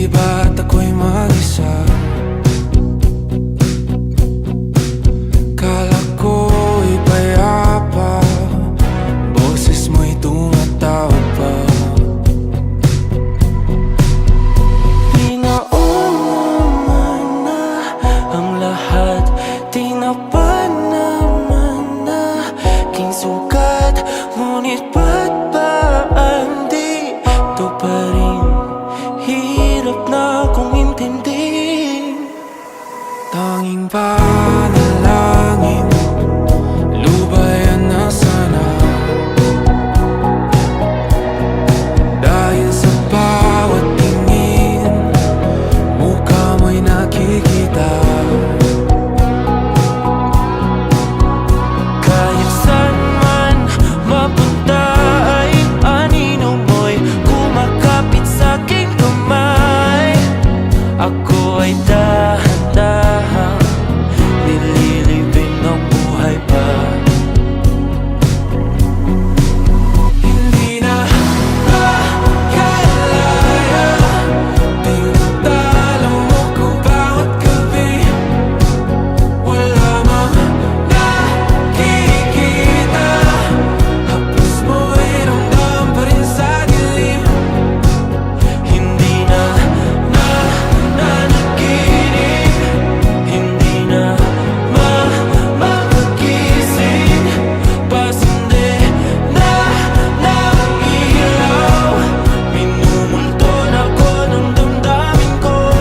Di ba't ako'y mag-isa? Kala ko'y payapa, boses mo'y tumatawag pa. Di naman na ang lahat, di na pa naman na aking sugat. Ngunit ba't ba di ito pa rin? Hirap na akong intindihin. Tanging panalangin, lubayan na sana. Dahil sa bawat tingin, mukha mo'y nakikita. Kahit saan man mapunta ay anino mo'y kumakapit sa'king kamay. Ako ay dahan-dahang nililibing ng buhay pa. Hindi na makalaya, tinatalo mo ko bawat gabi. Wala mang nakikita, hapos mo'y ramdam pa rin sa dilim. Hindi na nanaginip, hindi na makagising. Pasindi na ng ilaw, minumulton ako ng damdamin ko,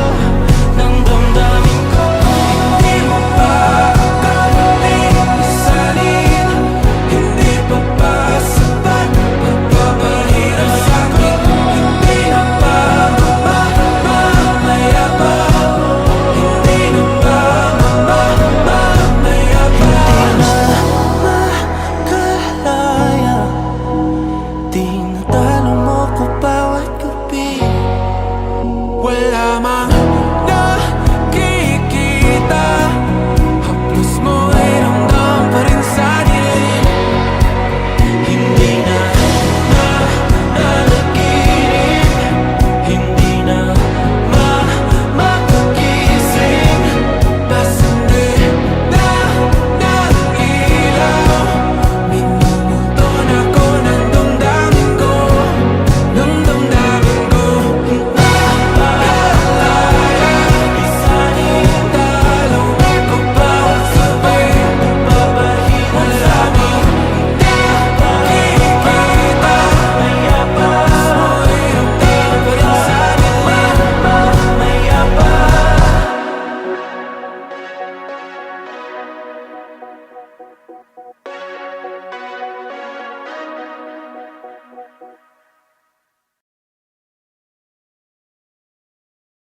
ng damdamin ko. Hindi mo pa kailangan isalin, hindi pa ba sapat magpapahirap sa'kin? Hindi na ba mamayabang? Hindi na ba mamayabang? Makalaya, tinatalo mo ko bawat gabi. Wala mang